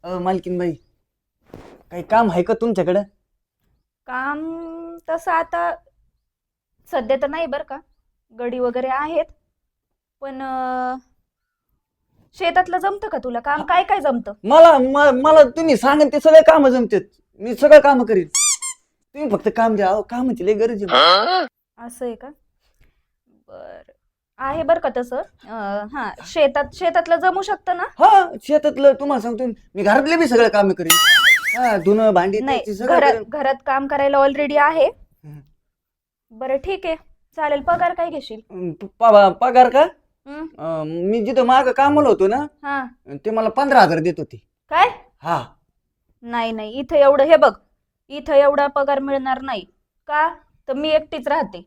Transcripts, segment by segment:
मालकीन बाई, काही काम आहे का तुमच्याकडं? काम तसं आता सध्या तर नाही बरं का. गडी वगैरे आहेत. पण शेतातलं जमतं का तुला काम? काय काय जमतं? मला तुम्ही सांगा ते सगळे काम जमतात. मी सगळं काम करीन. तुम्ही फक्त काम द्या. अहो, कामाची लय गरज आहे मला. असं आहे का? बर, आहे बरं का तसं. हा, शेतातलं जमू शकतं ना? हा, शेतातलं तुम्हाला सांगतो मी घरातले बी सगळे काम करीन. हा, धुणं भांडी नाही, त्याची सगळं करीन. घरात काम करायला ऑलरेडी आहे. हम्म. बरं ठीक आहे, चालेल. पगार काय घेशील? पगार का? हं? मी जिथं माग कामाला होतो ना, हा. ते मला 15,000 देत होते. काय? हा. नाही, इथं एवढं, हे बघ, इथं एवढा पगार मिळणार नाही. का? तर मी एकटीच राहते,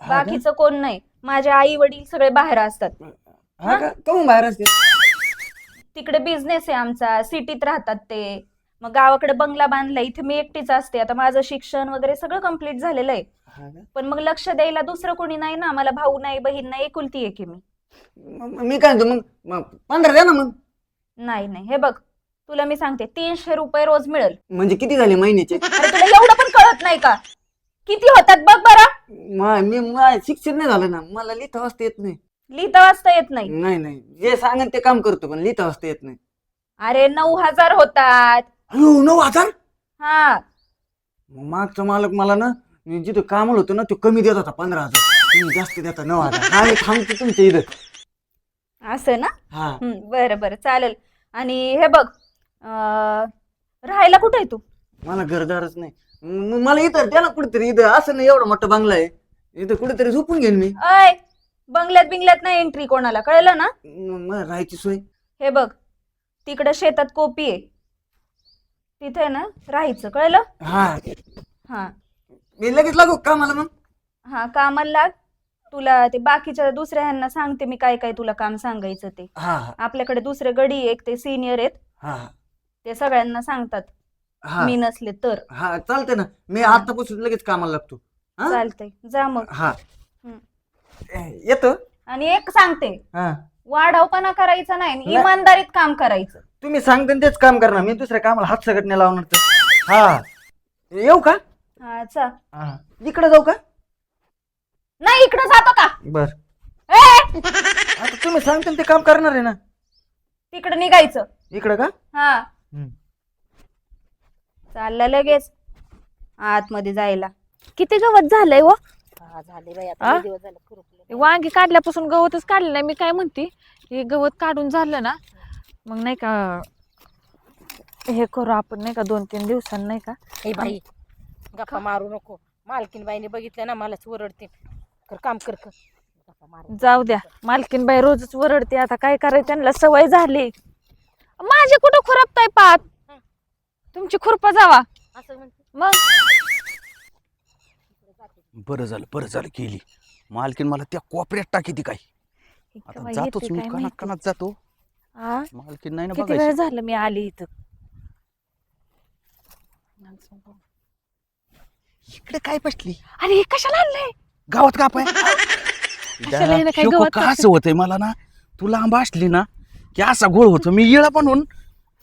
हा का? बाकीचं कोण नाही. माझे आई वडील सगळे बाहेर असतात. हा का? काहून बाहेर असते? तिकडे बिझनेस आहे आमचा, सिटीत राहतात ते. मग गावाकडे बंगला बांधलाय, इथे मी एकटीच असते. आता माझं शिक्षण वगैरे सगळं कंप्लीट झालेलं आहे. हा का? पण मग लक्ष द्यायला दुसरं कोणी नाही ना. मला भाऊ नाही, बहीण नाही, एकुलती एक आहे मी. मी काय म्हणतो मग 15 द्या ना मग. नाही, हे बघ, तुला मी सांगते, 300 रुपये रोज मिळेल. म्हणजे किती झाले महिन्याचे? अरे तुला एवढं पण कळत नाही का? किती होतात बघ बरं. मी शिक्षण नाही झालं ना, मला लिहिता वाचता येत नाही. लिहिता वाचता येत नाही? नाही, जे सांगन ते काम करतो, पण लिहिता वाचता येत नाही. अरे 9,000 होतात. अयो, 9,000? हा. मागचा मालक मला ना, मी जिथं कामाला होतो ना, तो कमी देत होता 15,000. तुम्ही जास्त देता 9,000. आम्ही थांबतो तुमच्या इथं. असं ना? हा. बरं, चालेल. आणि हे बघ, राहायला कुठे आहे तू? मला घरदारच नाही. मला इथं द्या ना कुठेतरी. इथं असं नाही, एवढा मोठा बंगला आहे, इथं कुठेतरी झोपून घेईन मी. अय, बंगल्यात नाही एंट्री कोणाला, कळलं ना? मला राहायची सोय. हे बघ, तिकडं शेतात कोपी आहे, तिथे ना राहायचं, कळलं? हा. हा. मी लगेच लागू कामाला मग. हा, कामाला लाग. तुला ते बाकीच्या दुसऱ्या ह्यांना सांगते मी काय काय तुला काम सांगायचं ते. हा. आपल्याकडे दुसरे गडी एक ते सिनियर आहेत, हा. ते सगळ्यांना सांगतात. हा. मी नसले तर. हा, चालतंय ना. मी हा. आतापासून लगेच कामाला लागतो. हा? चालतंय, जा मग. हा. हम्म. येतो. आणि एक सांगते, हा. वाढवपणा करायचा नाही, नाही. इमानदारीत काम करायचं. तुम्ही सांगता ना तेच काम करणार. मी दुसऱ्या कामाला हात सगट नाही लावणार तर. हा. येऊ का? हा, चा. हा. इकडे जाऊ का? नाही, इकडे जातो का? बर. ए, आता तुम्ही सांगता ना ते काम करणार आहे ना. तिकडे निघायचं. इकडे का? हा. हम्म. चाललं लगेच आतमध्ये जायला. किती गवत झालंय व? झाले बाई, आ? आता लय दिवस झाले खुरपले. वांगी काढल्यापासून गवतच काढलं नाही. मी काय म्हणते, हे गवत काढून झालं ना, मग नाही का हे करू आपण, नाही का 2-3 दिवसांनी, नाही का? हे बाई, गप्पा मारू नको. मालकीन बाईने बघितलं ना मलाच ओरडते. कर काम कर. गप्पा मारू. जाऊ द्या, मालकीनबाई रोजच वरडते. आता काय करायचं, त्यांना सवय झाली. माझे कुठं खुरपताय पात? तुमची खुरपा जावा असं म्हणते. मग. बरं झालं केली. मालकीन मला त्या कोपऱ्यात टाकी ती काय. आता केव्हा जातोच येते मी, काय कणात माहिती. कणात जातो. आ? मालकीन नाही ना किती वेळ बघायची. झालं मी आली इथं. इकडे काय बसली अरे हे कशाला आणलंय? गावात का पाय? कशाला हिनं काय गवत का असं होतंय मला ना, तू लांब असली ना की असा गोळ होतो. मी येळा बनवून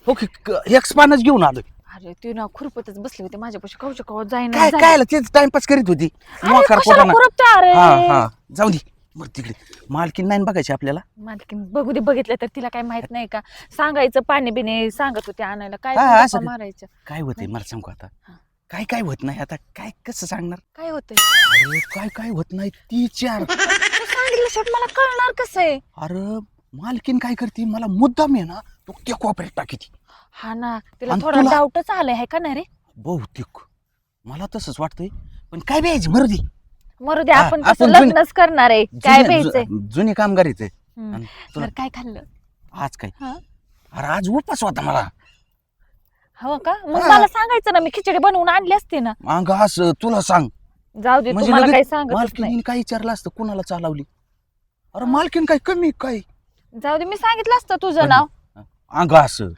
हो की एक स्पानच घेऊन आलो. अरे ती ना खुरपतच बसली होती माझ्यापाशी, कवच कवच जाईना काय झालं. काय तेच टाइमपास करीत होती. अरे मोकार कशाला पोटानं. खुरपता अरे? हा जाऊ दे मग तिकडे. मालकीन नाही ना बघायची आपल्याला. मालकीन बघू दे, बघितलं तर तिला काय माहित नाही का? सांगायचं, पाणी बिणे सांगत होते आणायला. काय हा, गप्पा असं ते. मारायचं? काय होतंय मला सांगू आता. हा. काय होत नाही आता. काय कसं सांगणार? काय होतंय? अरे काय होत नाही. ती चार. तू सांगितलं शेवट मला कळणार कसं आहे? अरे मालकीन काय करते, मला मुद्दाम आहे ना तो त्या कोपऱ्यात टाकीती. हा ना, तिला आणि थोडा तुला- डाऊटच आलाय, है का नाही रे? बहुतेक मला तसंच वाटतंय. पण काय द्यायचं मरू दे. मरू दे, हा, आपण आपण कसं जुनी- लग्नच करणार आहे. काय प्यायचंय? जुनी कामगारीच आहे. हम्म. आणि तुला तर काय खाल्लं? आज काय? हा? अरे आज उपास होता मला. हो का? मग हा. मला सांगायचं ना, मी खिचडी बनवून आणली असते ना. अंग असं तुला सांग. जाऊ दे, म्हणजे तुम्हाला लगेच काही सांगत नाही. मालकीन काय विचारलं असतं कुणाला चालवली. अरे मालकीन काय कमी काय जाऊ दे, मी सांगितलं असतं तुझं पण- नाव. अंग असं.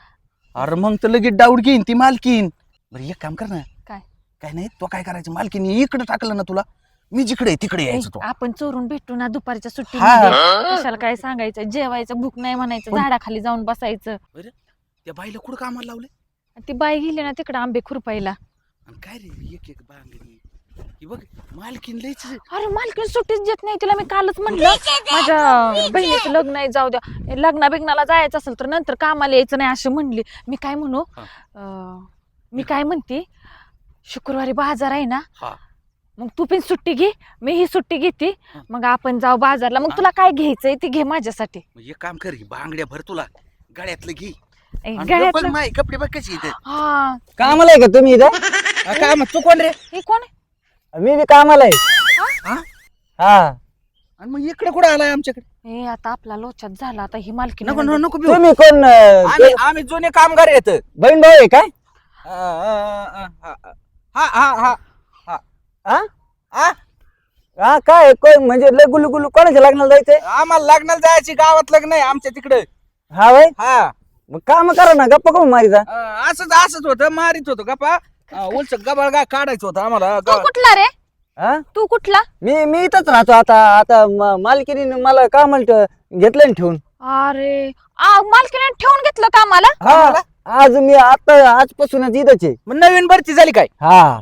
अरे मग तर लगेच डाऊट घेईन ती मालकीन. बरं एक काम कर ना. काय? काय नाही तो काय करायचं, मालकीन इकडे टाकलं ना तुला, मी जिकडे आहे तिकडे यायचं तो. आपण चोरून भेटू ना दुपारच्या सुट्टी. हा. कशाला काय सांगायचं? जेवायचं, भूक नाही म्हणायचं, पण- झाडाखाली जाऊन बसायचं. त्या बाईला कुठं कामाला लावले? ती बाई गेली ना तिकडे आंबे खुरपायला. आणि काय रे एक एक बांगडी ही बघ मालकीन लयच अरे मालकीण सुट्टीच देत नाही तिला. मी कालच म्हणलं माझ्या बहिणीचं लग्न आहे, जाऊ द्या, लग्ना बिग्नाला जायचं असेल तर नंतर कामाला यायचं नाही अशी म्हणली. मी काय म्हणू, मी काय म्हणते, शुक्रवारी बाजार आहे ना, हा. मग तू पण सुट्टी घे, मी ही सुट्टी घेते, मग आपण जाऊ बाजारला. मग तुला काय घ्यायचंय ते घे माझ्यासाठी. एक काम कर, ही बांगड्या भर तुला गळ्यातलं घे. ए, आणि गळ्यातलं- बघ माय कपडे बघ कशी इथे. हा कामाला आहे का तुम्ही इथं? काम तू कोण रे? हे कोण आहे? मी बी कामाला आहे. हा? हा आणि मग इकडे कुठं आलाय आमच्याकडे? हे आता आपला लोचात झाला. आता ही मालकी नको नको नको भिऊ. तुम्ही कोण आम्ही जुने कामगार येत. बहीण भाऊ आहे काय? हा हा हा हा हा हा काय कोण म्हणजे लय गुलू गुलू कोणाच्या लग्नाला जायचंय? आम्हाला लग्नाला जायची, गावात लग्न आहे आमच्या तिकडे. हा वय हा मग काम करा ना, गप्पा करून मारीचा. असंच असंच होतं, मारित होतो गप्पा. उलच गबाळ गा काढायचं होतं आम्हाला. तू कुठला रे? हा तू कुठला? मी इथंच राहतो आता. आता मालकीने मला कामाला घेतलं ना ठेवून. अरे मालकीने ठेवून घेतलं कामाला? हा आज मी आता आजपासूनच इथंच आहे. मग नवीन भरती झाली काय? हा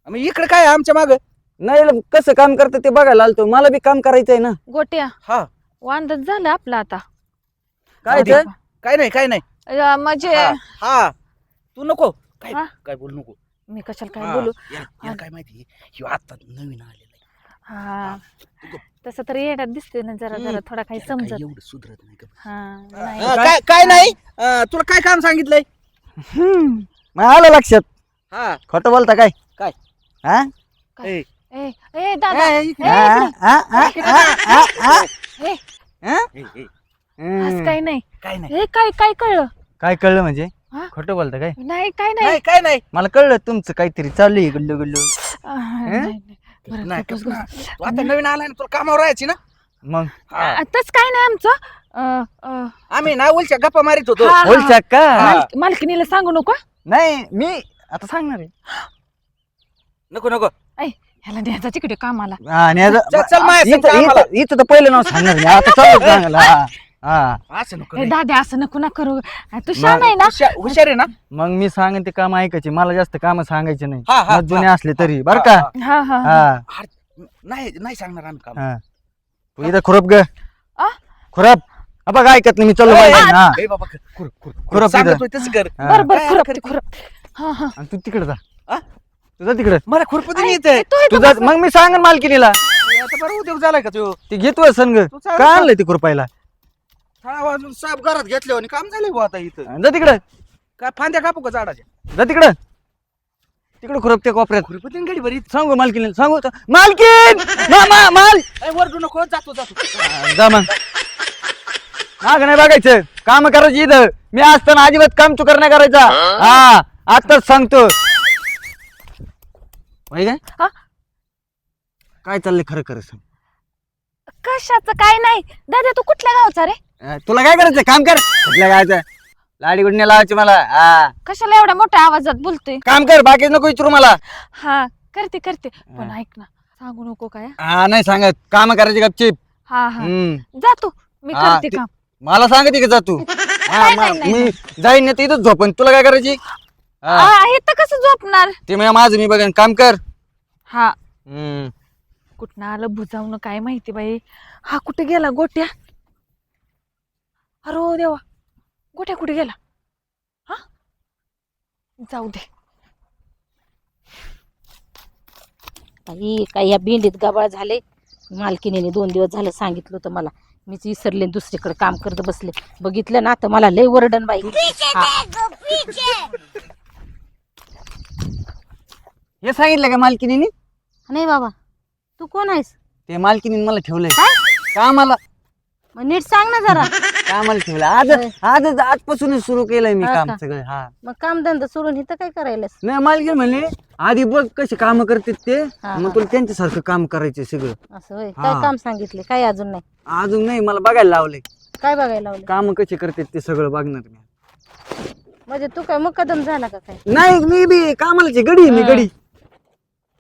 मग इकडे काय आमच्या माग? नाही कसं काम करतं ते बघायला आलतो. मला बी काम करायचंय ना. गोट्या हा वांदच झालं आपलं आता. काय जाऊ दे. काय नाही काय नाही. म्हणजे हा, हा तू नको काय हा? काय बोलू नको. मी कशाला काय हा, बोलू. याला काय माहिती, ह्यो आता नवीन आलेला आहे. हा तसं तर येड्यात दिसते ना जरा जरा, थोडा काही त्याला काय समजत. एवढं सुधरत नाही का? हा नाही. काय काय नाही. तुला काय काम सांगितलंय? मग आलं लक्षात. हा खोटं बोलता काय? काय? हा? ए, ए ए दादा, ए, ए, इकडे. ए, ए, असं काही नाही. काय नाही हे काय काय कळलं? काय कळलं म्हणजे? हा? खोटं बोलता काय? नाही काय नाही. नाही काय नाही. मला कळलं तुमचं काहीतरी चाललंय गुल्लू गुल्लू. नाही, नाही. बरं, नाही, गप्प कसं बस. नाही. तू आता नवीन आलाय ना, तुला कामावर राहायची ना. मग तसं काय नाही आमचं. आम्ही ना उलच्या गप्पा मारित होतो. हा, हा, बोलच्या का? हा. मालकिनीला सांगू नको. नाही मी आता सांगणार आहे. नको नको. ऐ ह्याला द्यायचा तिकडे कामाला. आणि आता- चल, चल माझ्या संग कामाला. इथं तर पहिलं नाव सांगणार नाही. आता चालू सांगायला. हा असं नको ए नाही. दादा असं नको ना करू. तू शान आहे ना. हुशार आहे ना. मग मी सांगेन ते काम ऐकायचे. मला जास्त काम सांगायचे नाही. हा, हा, मग जुने हा. असले तरी बर का. हा हा हा अरे, नाही नाही सांगणार आम्ही काम. हा तू इथं खुरप ग. आ? खुरप. बघ ऐकत नाही मी चालू ए, पाहिजे. हा ए बाबा खुर खुर खुरप सांगतोय तसं कर. हा. बरं बरं काय खुरप करते? खुरप. हा हा आणि तू तिकडे जा. आ? तुझा तिकडे. मला खुरपती नाही ऐ, येते. तू इथं तुझा बस. मग मी सांगेन मालकीनीला. आता बरं उद्योग झालाय का तू? ती घेतो संग. तू चाल का ना. आणलंय ती खुरपायला? थळा वाजून साप घरात घेतले आणि काम झालंय बुवा आता इथं. जा तिकडे. काय फांद्या कापू का झाडाच्या? जा तिकडे. तिकडे खुरप त्या कोपऱ्यात. खुरपती गडी बरी. सांगू मालकीनीला. सांगू मालकीन. माल वरडू नको, जातो जातो. जा मग. माग नाही बघायचं. काम करायची इथं. मी असताना अजिबात काम चुकार नाही करायचा. हा आताच सांगतो. माहिती काय? हा? काय चाललंय खरं खरं सांग. कशाचं काय नाही. दादा तू कुठल्या गावचा रे? तुला काय करायचं? काम कर. कुठल्या गायचं लाडी गुडण्या लावायची मला. हा कशाला एवढ्या मोठ्या आवाजात बोलतोय? काम कर. बाकी नको विचारू मला. हा करते करते. पण ऐक ना, सांगू नको काय. हा नाही सांगत. काम करायची गपचीप. हा हा हम्म. जा तू. मी हा, करते ते- काम. मला सांगते का जा तू. हा नाही, नाही, मी जाईन ना तिथंच झोपन. तुला काय करायची? हा हे तर कसं झोपणार? ते माझं मी बघेन. काम कर. हा हम्म. कुठनं आलं भुजावणं काय माहिती बाई. हा कुठे गेला गोट्या? अरे हो देवा, गोट्या कुठे गेला? हा जाऊ दे. काही या भेंडीत गबाळ झाले. मालकीने 2 दिवस झालं सांगितलं होतं मला. मीच विसरले, दुसरीकडे काम करत बसले. बघितलं ना तर मला लय वरडन बाई. हा. हे सांगितलं का मालकीनी? नाही बाबा, तू कोण आहेस? ते मालकीनी मला ठेवलंय. कामाला. मग नीट सांग ना जरा. कामाला ठेवलं. आजपासूनच सुरू केलंय मी हा काम का? सगळं. हा मग कामधंदा सोडून इथं काय करायलास? नाही मालकीन म्हणले आधी बघ कसे काम करतात ते. हा, मग हा. तुला त्यांच्यासारखं काम करायचं सगळं. असं होय. हा. काय काम सांगितले? काय अजून नाही? अजून नाही मला बघायला लावलंय. काय बघायला लावले? काम कसे करतात ते सगळं बघणार मी. म्हणजे तू काय मुकदम झाला का काय? नाही मी बी कामालाची गडी. मी हा. गडी.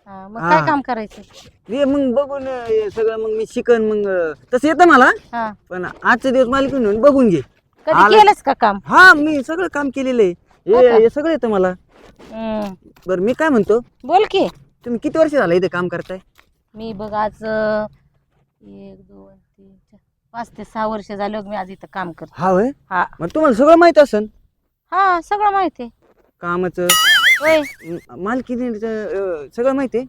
हा, मग हा. काय काम करायचं? हे मग बघून हे सगळं मग मी शिकन. मग तसं येतं मला. हा पण आजचा दिवस मालकीन म्हणून बघून घे. कधी आलं. केलंस का काम? हा मी सगळं काम केलेलं आहे. हो का? हे सगळं येतं मला. हम्म. बरं मी काय म्हणतो, बोल की. तुम्ही किती वर्ष झालं इथे काम करताय? मी बघ आज 1 2 3 4 5 ते 6 वर्ष झाले मी आज इथं काम करते. हा होय. हा मग तुम्हाला सगळं माहित असेल हा सगळं माहिती आहे. कामाचं, होय, मालकीनीचं सगळं माहिती आहे.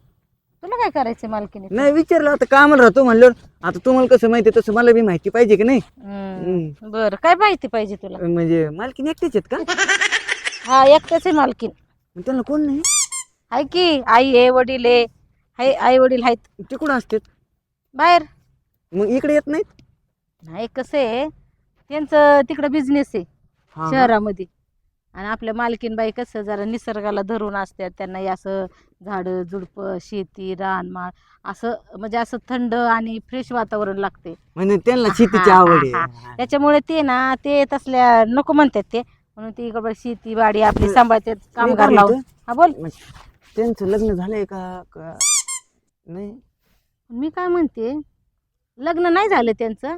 तुला काय करायचंय मालकीने? नाही विचारलं, आता कामाला राहतो म्हणल्यावर आता तुम्हाला कसं माहिती आहे तसं मला बी माहिती पाहिजे की नाही. बर, काय माहिती पाहिजे तुला? म्हणजे मालकीन एकटेच आहेत का? हा एकटेच आहे मालकीन. मग त्यांना कोण नाही? आहे की, आई आहे, वडील आहे. आई वडील आहेत ते कुठं असतात? बाहेर. मग इकडे येत नाहीत? नाही कसं आहे, त्यांचं तिकडं बिझनेस आहे हा, हा. शहरामध्ये. आणि आपल्या मालकीनबाई कसं जरा निसर्गाला धरून असतात. त्यांना हे असं झाडं झुडपं शेती रानमाळ असं म्हणजे असं थंड आणि फ्रेश वातावरण लागते. म्हणजे त्यांना शेतीची आवड हा, आहे. त्याच्यामुळे ते ना ते तसल्या नको म्हणतात ते, म्हणून ती इकडं शेती बाडी आपली सांभाळतात कामगार काय लावून. म्हणतो? हा बोल. मग त्यांचं लग्न झालंय का नाही? मी काय म्हणते, लग्न नाही झालं त्यांचं,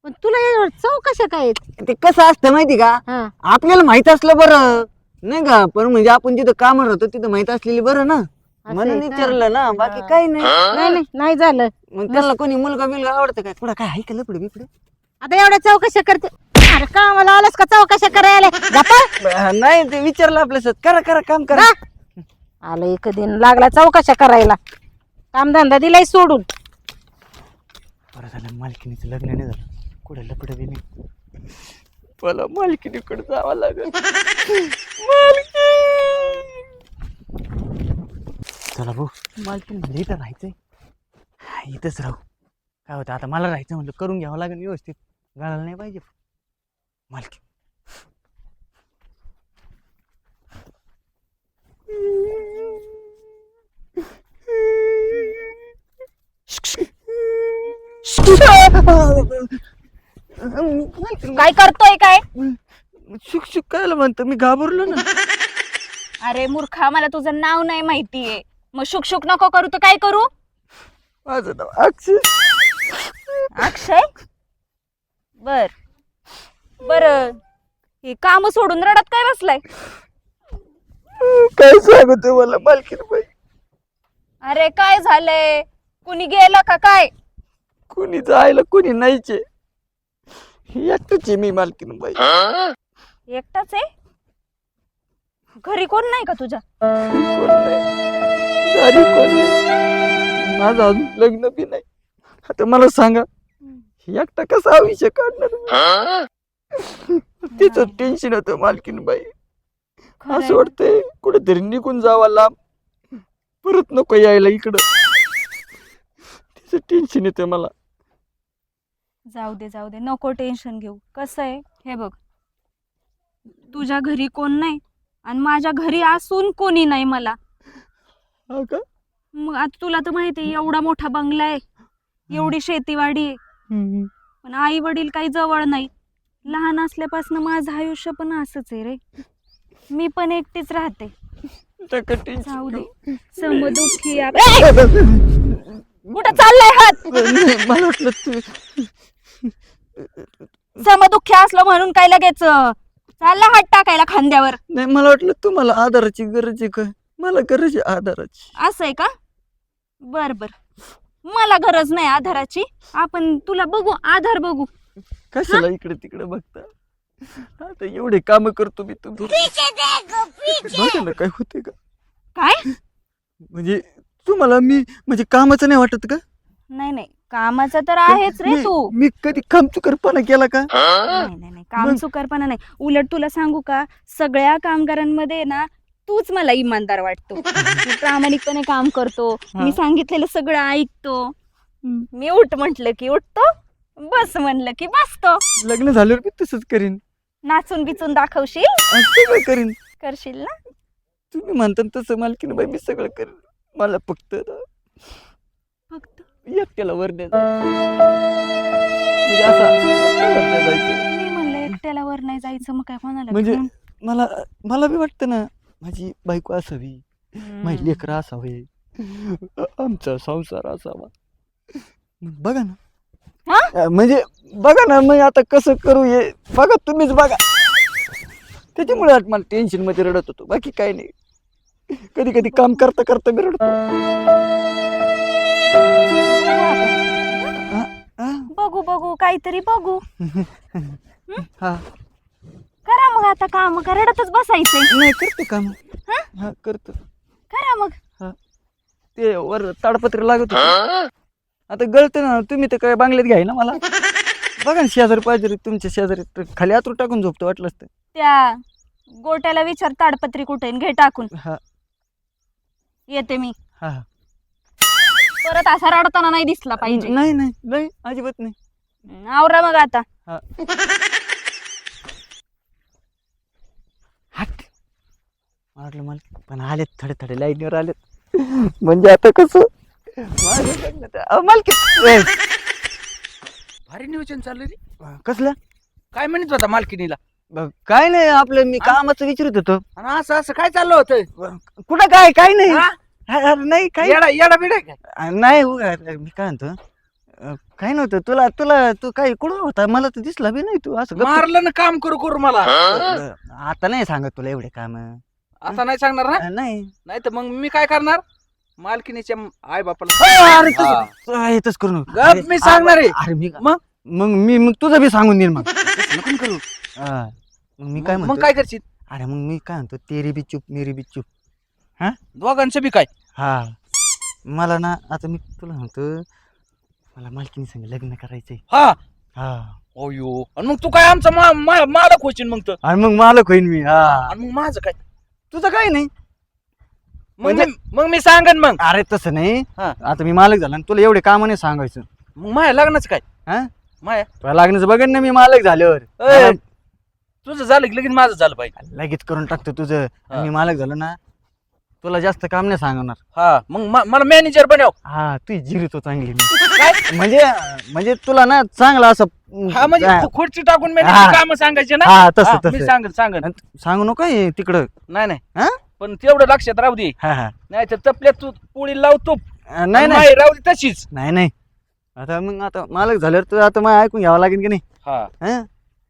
पण तुला यावर चौकशा काय आहेत? ते कसं असतं माहिती का, हा आपल्याला माहित असलं बरं नाही का, पण म्हणजे आपण जिथं कामाला राहतो तिथं माहित असलेली बरं ना, असं म्हणून आहे का? विचारलं ना, बाकी हा. काही नाही. नाही नाही झालं. मग त्याला कोणी मुलगा बिलगा आवडतं काय? पुढं काय आहे का लपडे बिपडे? आता एवढ्या चौकशा करते. अरे का मला आलास का चौकशा करायला? गप्पा. नाही ते विचारलं आपल्या करा करा काम करा. आलं एक दिन लागला चौकशा करायला, कामधंदा दिलाय सोडून. बरं झालं मालकीनीचं लग्न नाही झालं, कुठे लपडे बी नाही. मला मालकीनीकडे जावं लागेल. चला भाऊ, मालकीन म्हणजे इथं राहायचंय, इथंच राहू. काय होतं आता, मला राहायचं म्हणलं करून घ्यावं लागेल व्यवस्थित, गाळायला नाही पाहिजे मालकीन. काय करतोय काय? शुक शुक कायला म्हणतो, मी घाबरलो ना. अरे मूर्खा, मला तुझं नाव नाही माहितीये, मग शुक शुक नको करू तर काय करू? माझं नाव अक्षय. अक्षय? बर बर, हे काम सोडून रडत काय बसलाय? काय सांगतो मला मालकीन बाई, अरे काय झालंय? कुणी गेला का काय? कुणी जायला कुणी नाहीचे, एकटच आहे मी मालकीन बाई. एकटाच आहे? घरी कोण नाही का तुझ्या? कोण नाही, घरी कोण नाही. माझं अजून लग्न बी नाही. आता मला सांगा, एकटा कसा आयुष्य काढणार? तिचं टेन्शन होतं मालकीन बाई. खरंय असं ना? वाटतंय कुठेतरी निघून जावा लांब, परत नको यायला इकडं. तिचं टेन्शन येतं मला. जाऊ दे नको टेन्शन घेऊ. कसं आहे हे बघ, तुझ्या घरी कोण नाही आणि माझ्या घरी असून कोणी नाही मला. हा का? मग आता तुला तर माहिती आहे, एवढा मोठा बंगला आहे, एवढी शेतीवाडी आहे, पण आई वडील काही जवळ नाही. लहान असल्यापासून माझं आयुष्य पण असंच आहे रे, मी पण एकटीच राहते. नका टेन्शन जाऊ दे, घेऊ. समदुःखी कुठं चाललाय हात? नाही, मला वाटलं तू समदुःखी असलं म्हणून काय लगेच चालला हात टाकायला खांद्यावर? नाही, मला वाटलं तुम्हाला आधाराची गरज आहे का? मला गरज आहे आधाराची. असं आहे का? बर बर, मला गरज नाही आधाराची. आपण तुला बघू आधार बघू. कशाला इकडे तिकडे बघता? आता एवढे काम करतो मी, तुम्ही बघा ना काय होते का. काय? म्हणजे तुम्हाला मी म्हणजे कामाचं नाही वाटत का? नाही कामाचं तर आहेच रे मी- तू. मी कधी कामचुकारपणा केला का? नाही काम चुकारपणा नाही. उलट तुला सांगू का, सगळ्या कामगारांमध्ये ना तूच मला इमानदार वाटतो. तू प्रामाणिकपणे काम करतो, मी सांगितलेलं सगळं ऐकतो. मी उठ म्हटलं की उठतो, बस म्हणलं की बसतो. लग्न झाल्यावर मी तसंच करीन, नाचून बिचून दाखवशील? सगळं करीन. करशील ना? तुम्ही म्हणता तसं मालकीन बाई, मी सगळं करीन. मला फक्त फक्त एकट्याला वर नाही जायचं. म्हणजे असं वर नाही जायचं. मी म्हणलं एकट्याला वर नाही जायचं, मग काय कोणाला म्हणजे घेऊन? मला बी वाटतं ना, माझी बायको असावी, माझी लेकरं असावे, आमचा संसार असावा. बघा ना, हा? म्हणजे बघा ना मग आता कसं करू हे बघा तुम्हीच बघा. त्याच्यामुळे आज मला टेन्शन मध्ये रडत होतो बाकी काही नाही. कधी कधी काम करता करता मी रडतो. हा, हा, बघू बघू काहीतरी बघू. हा. करा मग आता काम, का रडतच बसायचंय? नाही करतो काम. हा? हा करतो. करा मग. ते वर ताडपत्र लागत होतं. आता गळत ना तुम्ही तर काय बांगल्यात घ्याय ना मला. बघा ना शेजारी पाहिजे तुमच्या शेजारी तर खाली आतून टाकून झोपतो वाटलंच तर. त्या गोट्याला विचार ताडपत्री कुठे आहे, घे टाकून. हा येते मी. हा. परत असा रडताना नाही दिसला पाहिजे. नाही नाही नाही अजिबात नाही. आवरा मग आता. हा. हट वाटलं मला पण आलेत थोडे थोडे लाईनीवर आलेत. म्हणजे आता कसं मालकी भारी नियोजन चाललं रे. कसलं काय म्हणत होता मालकिनीला? काय नाही आपलं मी कामाचं विचारत होतो. आणि असं असं काय चाललं होतं? कुठं काय नाही हा? अरे नाही काय येडा येडा बिडा काय? नाही मी काय म्हणतो काय नव्हतं तुला तू काय कुठं होता मला तर दिसला बी नाही तू असं गप्प- मारलं ना काम करू करू मला. आता नाही सांगत तुला एवढे काम आता नाही सांगणार ना? नाही नाही तर मग मी काय करणार? मालकिनीच्या आई बापाला अरे तसं करू नको. गप मी सांगणार आहे. अरे मी मग? मग तुझं बी सांगून देईन मग. नको करू. हा. मग मी काय मग म्हणतो काय करशील? अरे मग मी काय म्हणतो तेरी बी चूप मेरी बी चूप. दोघांचं बी काय? हा मला ना आता मी तुला म्हणतो मला मालकीनी संग लग्न करायचंय. हा. हा अयो आणि मग तू काय आमचा मालक होशील मग तर. आणि मग मालक होईन मी. हा आणि मग माझं काय? तुझं काय नाही म्हणजे मग मी सांगन मग. अरे तसं नाही हा. आता मी मालक झाला आणि तुला एवढे काम नाही सांगायचं. मग माझ्या लग्नाचं काय? हा माया तुला लग्नाचं बघेन ना मी मालक झाल्यावर. ए, तुझं झालं की लगेच माझं झालं पाहिजे. लगेच करून टाकतो तुझं. हा. आणि मी मालक झालो ना तुला जास्त काम नाही सांगणार. हा मग मला मॅनेजर बनव. हा तू जिरतो चांगली मी. म्हणजे तुला ना चांगला असं हा म्हणजे खुर्ची टाकून हा. मॅनेजर काम सांगायचे ना. हा हा, तसं मी तसं सांगन सांगू नको हे तिकडं. नाही नाही हा? पण तेवढं लक्षात राहू दे. हा हा नाही तर तपल्यात तू पोळी लावतो. नाही नाही राहू दे तशीच. नाही आता मग आता मालक झाल्यावर तर आता मला ऐकून घ्यावं लागेल की नाही. हा हा?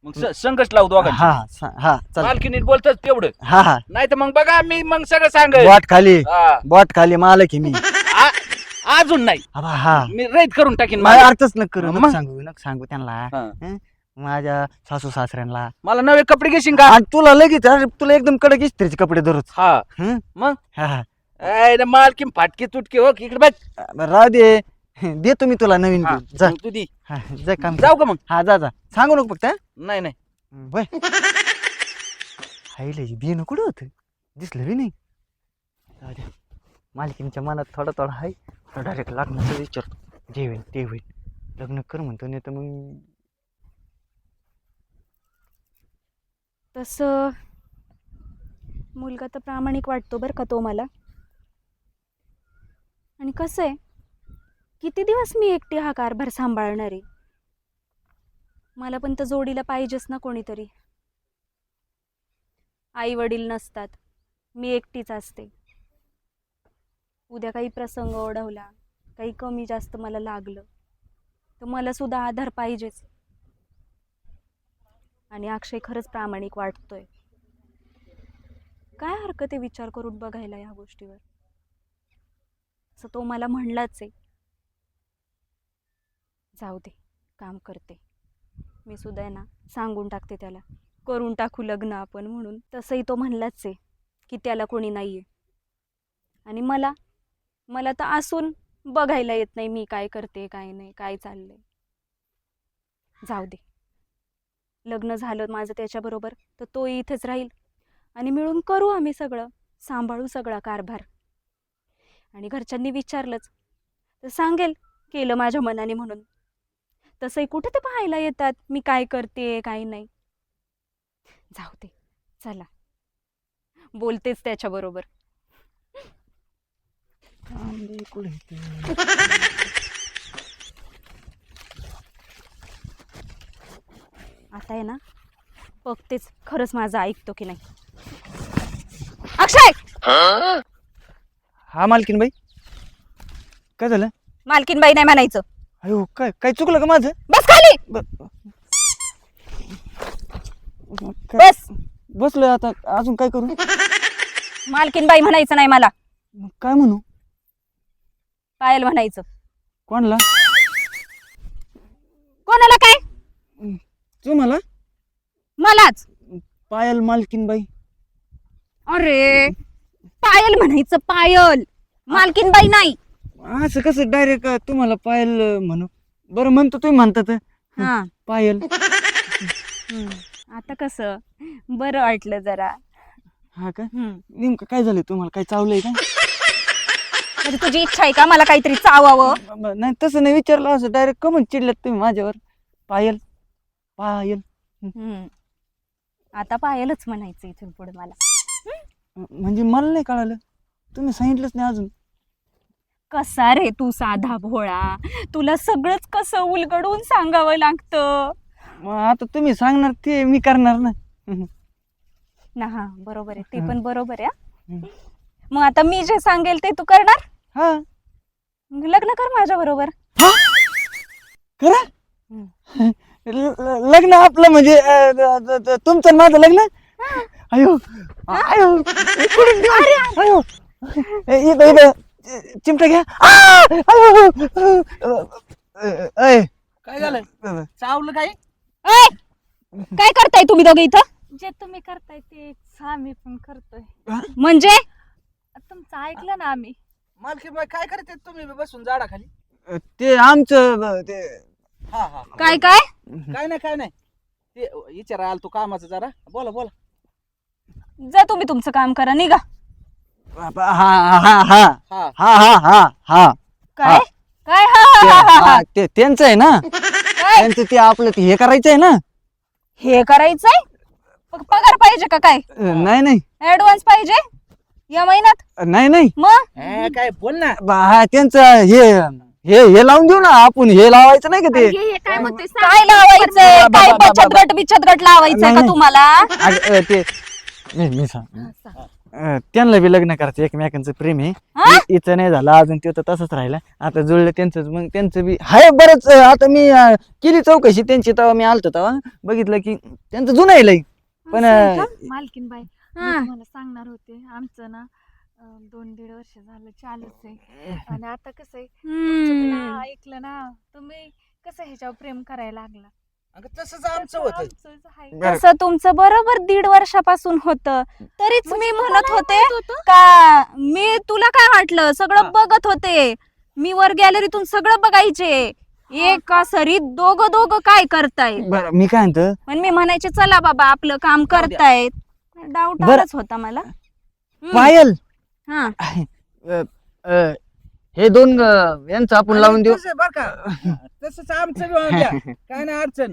मग संघच लावू दोघांची. हा चाल. मालकीने बोलतच तेवढं. हा नाही तर मग बघा मी मग सगळं सांग. बॉट खाली मालक आहे मी. अजून नाही हा मी रैत करून टाकीन. मला अर्थच न करू मग? नक सांगू त्यांना. हा. हं? माझ्या सासू सासऱ्यांना मला नवे कपडे घेशील का? आणि तुला लगेच अरे तुला एकदम कडक इस्त्रीचे कपडे दररोज. हा हं? मग हा मालकी फाटके तुटके हो इकडे बघ. राहू दे देतो मी तुला नवीन हा, घेऊन. जा मग तू दी. हा, जा काम कर. जाऊ का मग? हा जा सांगू नको फक्त. नाही नाही बर हायला बिन कुठं होत दिसलं बी नाही. जाऊ दे. मालकींच्या मनात थोडा थोडा हाय डायरेक्ट लग्नाचा विचारतो जे होईल ते होईल. लग्न कर म्हणतो नाही तर मग तसं मुलगा तर प्रामाणिक वाटतो बरं का तो मला. आणि कसं आहे किती दिवस मी एकटी हा कारभार सांभाळणार आहे. मला पण तर जोडीला पाहिजेच ना कोणीतरी. आई वडील नसतात, मी एकटीच असते. उद्या काही प्रसंग ओढवला, काही कमी जास्त मला लागलं तर मला सुद्धा आधार पाहिजेच. आणि अक्षय खरंच प्रामाणिक वाटतोय. काय हरकत आहे विचार करून बघायला या गोष्टीवर. असं तो मला म्हणलाच आहे. जाऊ दे काम करते मी सुद्धा ना, सांगून टाकते त्याला करून टाकू लग्न आपण म्हणून. तसंही तो म्हणलाच आहे की त्याला कोणी नाहीये. आणि मला तर असून बघायला येत नाही मी काय करते काय नाही काय चाललंय. जाऊ दे लग्न झालं माझं त्याच्याबरोबर तर तोही इथेच राहील आणि मिळून करू आम्ही सगळं, सांभाळू सगळा कारभार. आणि घरच्यांनी विचारलंच तर सांगेल केलं माझ्या मनाने म्हणून. तसंही कुठे ते पाहायला येतात मी काय करते काय नाही. जाऊ दे चला बोलतेच त्याच्याबरोबर. आता आहे ना बघतेच खरंच माझं ऐकतो की नाही. अक्षय हा मालकीन बाई काय झालं. मालकीनबाई नाही म्हणायचं. अयो काय काय चुकलं का माझं? बस खाली. काय- बस. बसलोय आता, अजून काय करू? मालकीन बाई म्हणायचं नाही मला, मग काय म्हणू? पायल म्हणायचं. कोणला? कोणाला काय? तुम्हाला? मलाच. पायल मालकीनबाई. अरे पायल म्हणायचं, पायल, मालकीन बाई नाही. असं कसं डायरेक्ट तुम्हाला पायल म्हणू? बरं म्हणतो तुम्ही म्हणतात हा. पायल. आता कसं बरं वाटलं जरा. हा का? नेमकं काय झालं तुम्हाला? काय चावलंय का? म्हणजे तुझी इच्छा आहे का मला काहीतरी चावावं? नाही तसं नाही विचारलं, असं डायरेक्ट कमन चिडल्यात तुम्ही माझ्यावर. पायल पायल आता पायलच म्हणायचं इथून पुढे मला. म्हणजे मला नाही कळालं, तुम्ही सांगितलंच नाही अजून. कसा रे तू साधा भोळा, तुला सगळंच कसं उलगडून सांगावं लागतं मग आता तुम्ही सांगणार ते मी करणार ना. ना. हा बरोबर आहे, ते पण बरोबर आहे हा. मग आता मी जे सांगेल ते तू करणार? हा मग लग्न कर माझ्या बरोबर. करा. लग्न आपलं म्हणजे तुमचं आणि माझं लग्न? अयो अयो इकडून घे. अयो इथं इथं चिमटा घ्या. काय झालं? चावलं काय? ऐ, काय करताय तुम्ही दोघे इथं? जे तुम्ही करताय ते आम्ही पण करतोय. म्हणजे तुमचं ऐकलं ना आम्ही. मालकीनबाई काय करते तुम्ही बसून झाडाखाली? ते आमचं ते हा हा काय काय? काय नाही ते विचारा आल तू कामाचं जरा. बोला बोला. जा तुम्ही तुमचं काम करा, निघा. हा हा हा हा हा हा हा हा हा काय काय? हा हा हा हा हा. ते त्यांचं आहे ना, त्यांचं ते आपलं ते हे करायचं आहे ना. हे करायचंय? मग पगार पाहिजे का काय? नाही नाही ऍडव्हान्स पाहिजे या महिन्यात? नाही नाही मग काय बोल ना. हा त्यांचं हे हे लावून देऊ ना आपण. हे लावायचं नाही का ते? काय म्हणतोय काय लावायचंय? काय बचत गट बिचत गट लावायचंय नाही, का नाही. तुम्हाला? ते मी सांग त्यांना बी लग्न करायचं, एकमेकांचं प्रेम आहे. हा? हिचं नाही झालं अजून, ते तर तसंच राहिलं. आता जुळलं त्यांचं, मग त्यांचं बी हाय बरंच. आता मी केली चौकशी त्यांची, तेव्हा मी आलतो तेव्हा बघितलं की त्यांचं जुनं आहे लई. पण मालकीन बाई हा. मला सांगणार होते आमचं ना 2-1.5 वर्ष झालं चालूच आहे. आणि आता कसं आहे तुमचं ना ऐकलं ना तुम्ही कसं ह्याच्यावर प्रेम करायला लागला. अगं तसंच आमचं होतं. आमचंच आहे. बरं. तसं तुमचं बरोबर 1.5 वर्षापासून होतं. तरीच मी म्हणजे म्हणत तुम्हाला होते माहित होतं? का मी तुला काय वाटलं, सगळं बघत होते मी. वर गॅलरीतून सगळं बघायचे. एका सरीत दोघं काय करताय. बरं मी काय म्हणतो, पण मी म्हणायचे चला बाबा आपलं काम करतायत. डाऊट बरं. आलाच होता मला. पायल हा हे दोन यांचं आपण लावून देऊ. बर का तसंच आमचं बी वाहून द्या. काय नाही अडचण.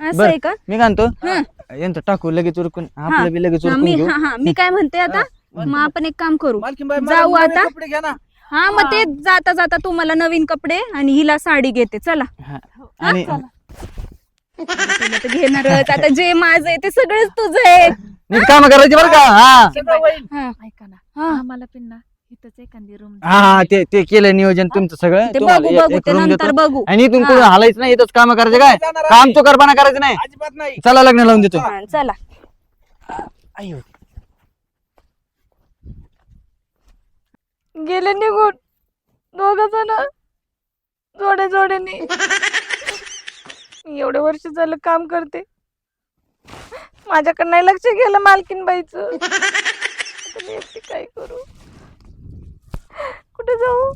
असं बरं. आहे का? मी काय म्हणतो, हा. यांचं टाकू लगेच उरकून, आपलं बी लगेच हा, उरकून मी घेऊ. मी काय म्हणते आता, मग आपण एक काम करू. मालकीनबाई जाऊ मला नवे आता? कपडे घ्या ना. हा मग ते जाता जाता तुम्हाला नवीन कपडे आणि हिला साडी घेते. चला. हा. आणि तुला तर घेणारच. आता जे माझं आहे ते सगळंच तुझं आहे. नीट काम करायची बरं का? हा सगळं होईल. हा. ऐका ना हा. आम्हाला पण ना इथंच एखादी रूम हा ते केलं नियोजन तुमचं सगळं. ते तुम्हाला बघू एक- बघू एक ते room नंतर देतो. बघू. आणि इथून हा. कुठं हालायचं नाही, इथंच काम करायचं. काय जाणार काम आहे. चोकारपणा करायचं नाही. अजिबात नाही. चला लग्न लावून देतो. हा, चला. अयो गेले निघून दोघ जण जोड्याने. एवढे वर्ष झालं काम करते, माझ्याकडे नाही लक्ष गेलं मालकीनबाईचं. आता मी एकटी काय करू, कुठे जाऊ?